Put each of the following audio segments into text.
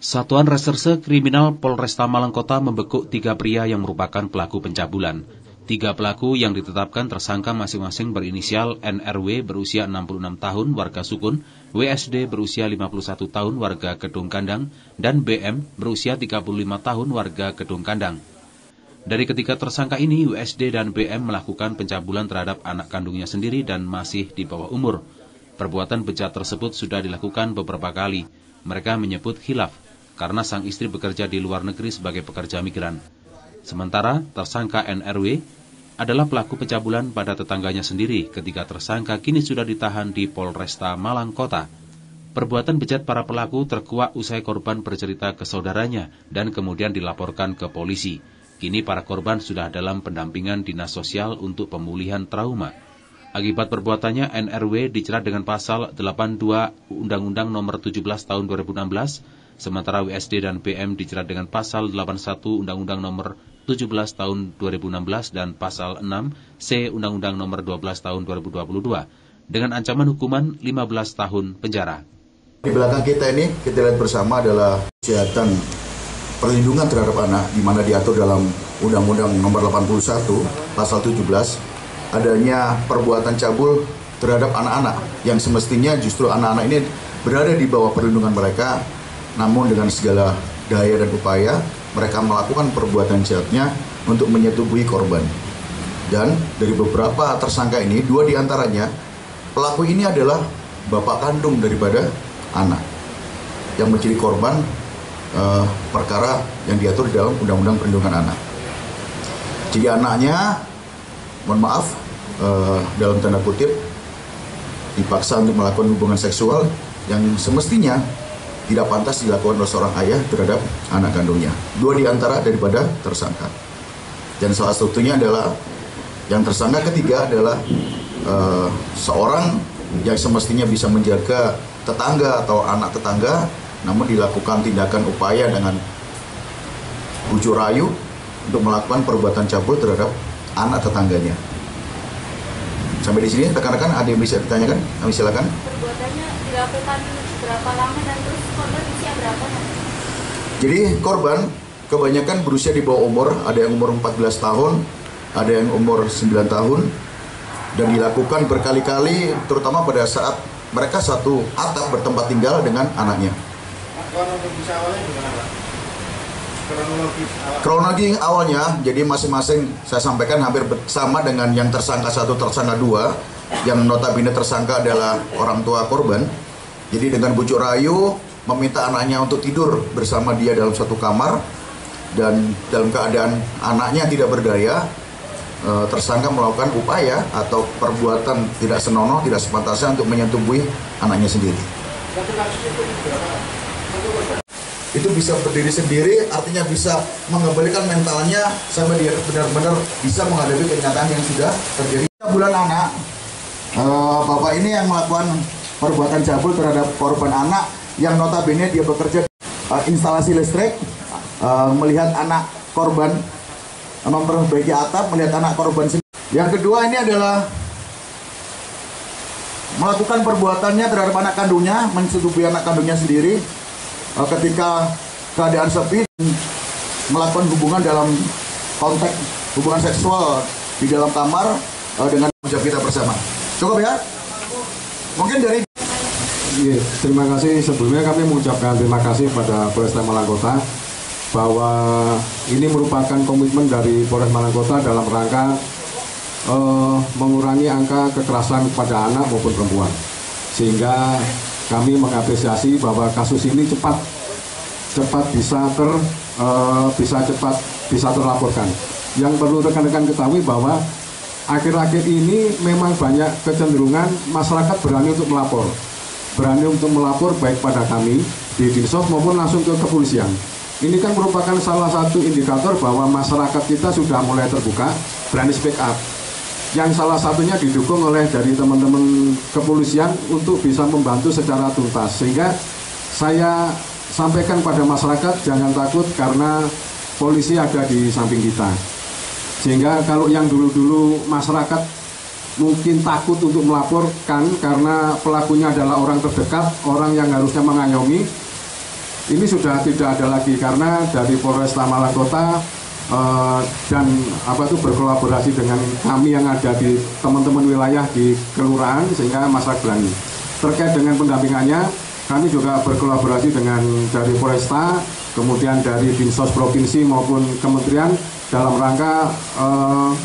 Satuan Reserse Kriminal Polresta Malang Kota membekuk 3 pria yang merupakan pelaku pencabulan. 3 pelaku yang ditetapkan tersangka masing-masing berinisial NRW berusia 66 tahun warga Sukun, WSD berusia 51 tahun warga Kedung Kandang, dan BM berusia 35 tahun warga Kedung Kandang. Dari ketiga tersangka ini, WSD dan BM melakukan pencabulan terhadap anak kandungnya sendiri dan masih di bawah umur. Perbuatan bejat tersebut sudah dilakukan beberapa kali. Mereka menyebut khilaf karena sang istri bekerja di luar negeri sebagai pekerja migran. Sementara tersangka NRW adalah pelaku pencabulan pada tetangganya sendiri. Ketiga tersangka kini sudah ditahan di Polresta Malang Kota. Perbuatan bejat para pelaku terkuak usai korban bercerita ke saudaranya dan kemudian dilaporkan ke polisi. Kini para korban sudah dalam pendampingan dinas sosial untuk pemulihan trauma. Akibat perbuatannya, NRW dijerat dengan pasal 82 Undang-Undang Nomor 17 Tahun 2016, sementara WSD dan BM dijerat dengan pasal 81 Undang-Undang Nomor 17 Tahun 2016 dan pasal 6 C Undang-Undang Nomor 12 Tahun 2022 dengan ancaman hukuman 15 tahun penjara. Di belakang kita ini kita lihat bersama adalah kejahatan perlindungan terhadap anak di mana diatur dalam Undang-Undang Nomor 81 pasal 17 adanya perbuatan cabul terhadap anak-anak yang semestinya justru anak-anak ini berada di bawah perlindungan mereka, namun dengan segala daya dan upaya mereka melakukan perbuatan jahatnya untuk menyetubuhi korban. Dan dari beberapa tersangka ini, 2 diantaranya pelaku ini adalah bapak kandung daripada anak yang menjadi korban perkara yang diatur di dalam Undang-Undang Perlindungan Anak. Jadi anaknya, mohon maaf, dalam tanda kutip, dipaksa untuk melakukan hubungan seksual yang semestinya tidak pantas dilakukan oleh seorang ayah terhadap anak kandungnya. 2 di antara daripada tersangka. Dan salah satunya adalah, yang tersangka ketiga adalah seorang yang semestinya bisa menjaga tetangga atau anak tetangga, namun dilakukan tindakan upaya dengan bujuk rayu untuk melakukan perbuatan cabul terhadap anak tetangganya. Sampai di sini rekan-rekan ada yang bisa ditanyakan? Kami silakan. Perbuatannya dilakukan berapa lama dan terus korban usia berapa? Jadi korban kebanyakan berusia di bawah umur, ada yang umur 14 tahun, ada yang umur 9 tahun, dan dilakukan berkali-kali terutama pada saat mereka satu atap bertempat tinggal dengan anaknya. Kronologi awalnya, jadi masing-masing saya sampaikan hampir sama dengan yang tersangka 1, tersangka 2, yang notabene tersangka adalah orang tua korban. Jadi dengan bujuk rayu meminta anaknya untuk tidur bersama dia dalam satu kamar, dan dalam keadaan anaknya tidak berdaya, tersangka melakukan upaya atau perbuatan tidak senonoh, tidak sepantasnya untuk menyetubuhi anaknya sendiri. Itu bisa berdiri sendiri, artinya bisa mengembalikan mentalnya sampai dia benar-benar bisa menghadapi kenyataan yang sudah terjadi. Bulan anak, bapak ini yang melakukan perbuatan cabul terhadap korban anak yang notabene dia bekerja instalasi listrik, melihat anak korban memperbaiki atap, melihat anak korban sendiri. Yang kedua ini adalah melakukan perbuatannya terhadap anak kandungnya, menyetubuhi anak kandungnya sendiri. Ketika keadaan sepi, melakukan hubungan dalam konteks hubungan seksual di dalam kamar dengan kita bersama. Cukup ya? Mungkin dari... Iya, terima kasih. Sebelumnya kami mengucapkan terima kasih pada Polresta Malang Kota bahwa ini merupakan komitmen dari Polres Malang Kota dalam rangka mengurangi angka kekerasan kepada anak maupun perempuan, sehingga kami mengapresiasi bahwa kasus ini cepat bisa terlaporkan. Yang perlu rekan-rekan ketahui bahwa akhir-akhir ini memang banyak kecenderungan masyarakat berani untuk melapor baik pada kami di Dinsos maupun langsung ke kepolisian. Ini kan merupakan salah satu indikator bahwa masyarakat kita sudah mulai terbuka, berani speak up. Yang salah satunya didukung oleh dari teman-teman kepolisian untuk bisa membantu secara tuntas. Sehingga saya sampaikan pada masyarakat jangan takut karena polisi ada di samping kita. Sehingga kalau yang dulu-dulu masyarakat mungkin takut untuk melaporkan karena pelakunya adalah orang terdekat, orang yang harusnya mengayomi. Ini sudah tidak ada lagi karena dari Polresta Malang Kota dan berkolaborasi dengan kami yang ada di teman-teman wilayah di kelurahan sehingga masyarakat berani. Terkait dengan pendampingannya, kami juga berkolaborasi dengan dari Polresta, kemudian dari Dinsos Provinsi maupun Kementerian dalam rangka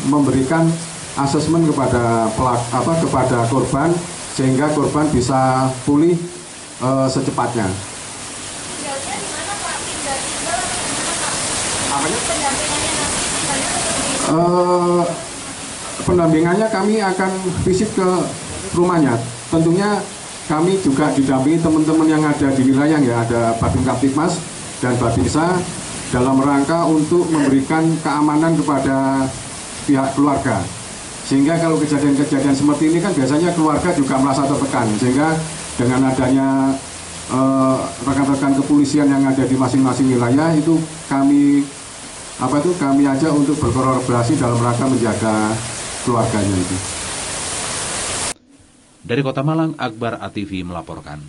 memberikan asesmen kepada kepada korban sehingga korban bisa pulih secepatnya. Tinggalnya di mana Pak? Tinggal atau di mana Pak? Apanya? Pendampingannya nanti tinggalnya atau di Pendampingannya kami akan visit ke rumahnya. Tentunya kami juga didampingi teman-teman yang ada di wilayah ya, ada Babin Kaptipmas dan Babinsa dalam rangka untuk memberikan keamanan kepada pihak keluarga. Sehingga kalau kejadian-kejadian seperti ini kan biasanya keluarga juga merasa tertekan. Sehingga dengan adanya rekan-rekan kepolisian yang ada di masing-masing wilayah itu kami ajak untuk berkolaborasi dalam rangka menjaga keluarganya itu. Dari Kota Malang, Akbar ATV melaporkan.